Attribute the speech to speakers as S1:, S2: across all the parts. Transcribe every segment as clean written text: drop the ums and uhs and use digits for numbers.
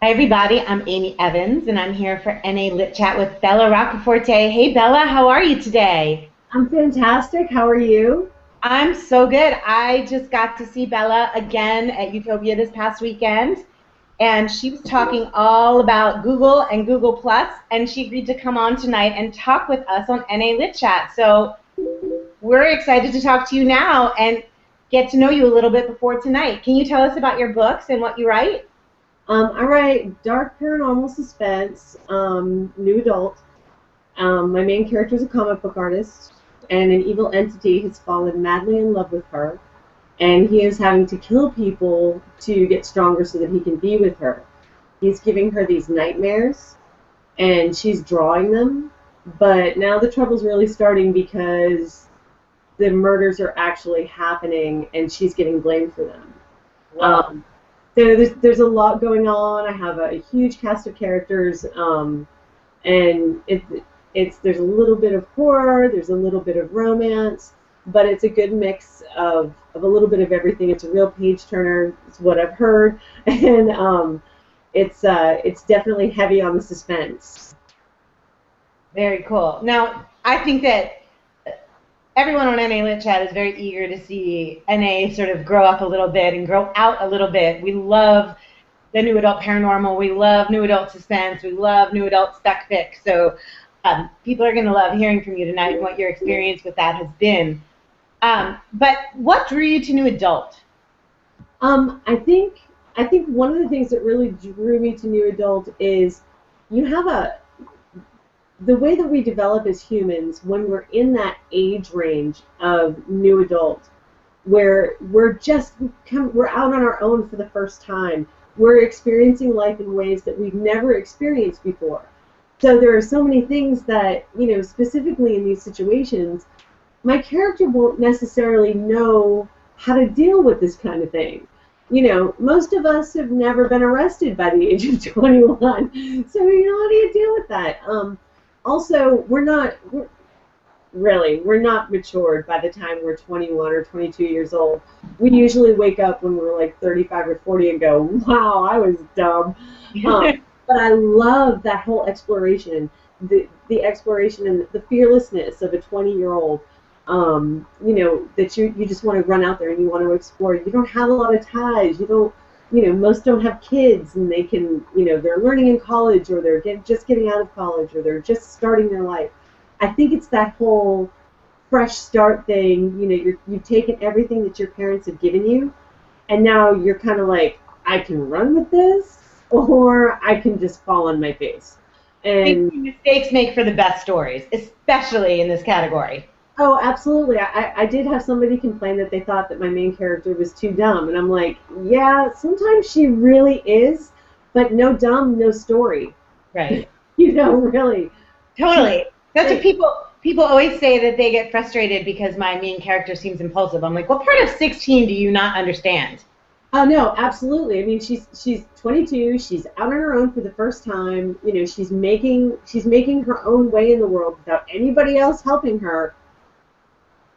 S1: Hi everybody, I'm Amy Evans and I'm here for NA Lit Chat with Bella Roccaforte. Hey Bella, how are you today?
S2: I'm fantastic. How are you?
S1: I'm so good. I just got to see Bella again at Utopia this past weekend and she was talking all about Google and Google Plus and she agreed to come on tonight and talk with us on NA Lit Chat. So we're excited to talk to you now and get to know you a little bit before tonight. Can you tell us about your books and what you write?
S2: I write dark paranormal suspense, new adult. My main character is a comic book artist, and an evil entity has fallen madly in love with her, and he is having to kill people to get stronger so that he can be with her. He's giving her these nightmares, and she's drawing them, but now the trouble's really starting because the murders are actually happening, and she's getting blamed for them.
S1: Whoa.
S2: Um, so there's a lot going on. I have a huge cast of characters, and it's there's a little bit of horror, there's a little bit of romance, but it's a good mix of a little bit of everything. It's a real page turner. It's what I've heard, and it's definitely heavy on the suspense.
S1: Very cool. Now, I think that everyone on NA Lit Chat is very eager to see NA sort of grow up a little bit and grow out a little bit. We love the new adult paranormal. We love new adult suspense. We love new adult spec fic. So people are going to love hearing from you tonight and what your experience with that has been. But what drew you to new adult?
S2: I think one of the things that really drew me to new adult is you have a the way that we develop as humans when we're in that age range of new adult, where we're out on our own for the first time. We're experiencing life in ways that we've never experienced before. So there are so many things that, specifically in these situations, my character won't necessarily know how to deal with this kind of thing. Most of us have never been arrested by the age of 21. So, how do you deal with that? Also, we're not matured by the time we're 21 or 22 years old. We usually wake up when we're like 35 or 40 and go, wow, I was dumb. But I love that whole exploration, the exploration and the fearlessness of a 20-year-old. That you just want to run out there and you want to explore. You don't have a lot of ties. You don't, most don't have kids and they can, they're learning in college or they're just getting out of college or they're just starting their life. I think it's that whole fresh start thing. You've taken everything that your parents have given you, and now you're kind of like, I can run with this, or I can just fall on my face. And
S1: Mistakes make for the best stories, especially in this category.
S2: oh, absolutely. I did have somebody complain that they thought that my main character was too dumb, and I'm like, yeah, sometimes she really is, but no dumb, no story.
S1: Right.
S2: Really.
S1: Totally. That's what people always say, that they get frustrated because my main character seems impulsive. I'm like, what part of 16 do you not understand?
S2: Oh no, absolutely. I mean, she's 22. She's out on her own for the first time. She's making her own way in the world without anybody else helping her.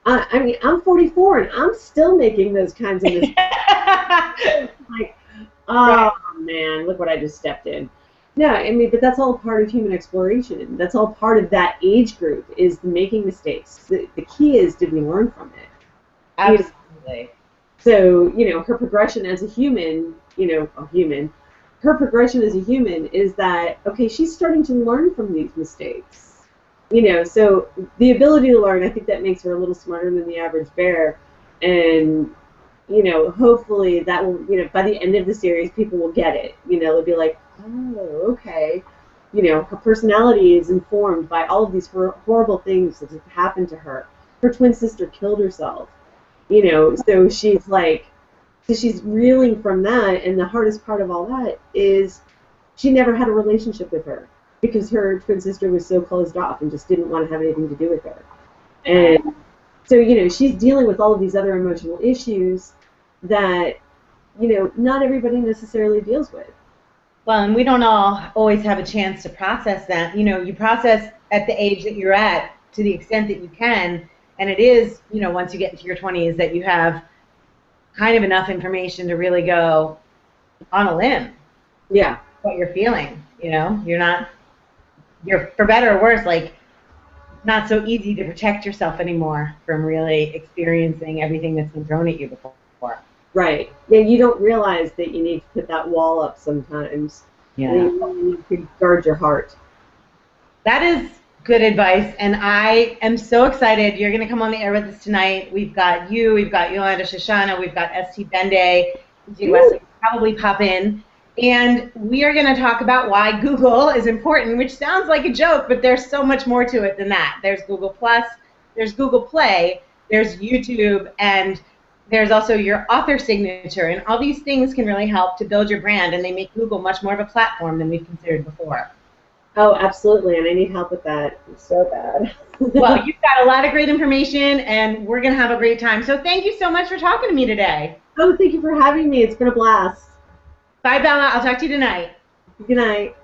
S2: I mean, I'm 44 and I'm still making those kinds of mistakes. Like, oh man, look what I just stepped in. No, I mean, but that's all part of human exploration. That's all part of that age group, is making mistakes. The key is, did we learn from it?
S1: Absolutely.
S2: So, her progression as a human, her progression as a human is that, okay, she's starting to learn from these mistakes. So the ability to learn, I think that makes her a little smarter than the average bear. And, hopefully that will, by the end of the series, people will get it. They'll be like, oh, okay. Her personality is informed by all of these horrible things that have happened to her. Her twin sister killed herself. So she's like, so she's reeling from that, and the hardest part of all that is she never had a relationship with her because her twin sister was so closed off and just didn't want to have anything to do with her. And so, she's dealing with all of these other emotional issues that, not everybody necessarily deals with.
S1: Well, and we don't all always have a chance to process that. You process at the age that you're at to the extent that you can, and it is, once you get into your 20s that you have kind of enough information to really go on a limb.
S2: Yeah.
S1: what you're feeling. You know, you're for better or worse, like not so easy to protect yourself anymore from really experiencing everything that's been thrown at you before.
S2: Right. Yeah, you don't realize that you need to put that wall up sometimes.
S1: Yeah.
S2: You need to guard your heart.
S1: That is good advice, and I am so excited. You're going to come on the air with us tonight. We've got you, we've got Yolanda, Shoshana, we've got ST Bende, DJ Wesley will probably pop in, and we are going to talk about why Google is important, which sounds like a joke, but there's so much more to it than that. There's Google Plus, there's Google Play, there's YouTube, and there's also your author signature, and all these things can really help to build your brand, and they make Google much more of a platform than we've considered before.
S2: Oh, absolutely, and I need help with that so bad.
S1: Well, you've got a lot of great information, and we're going to have a great time. So thank you so much for talking to me today.
S2: Oh, thank you for having me. It's been a blast.
S1: Bye, Bella. I'll talk to you tonight.
S2: Good night.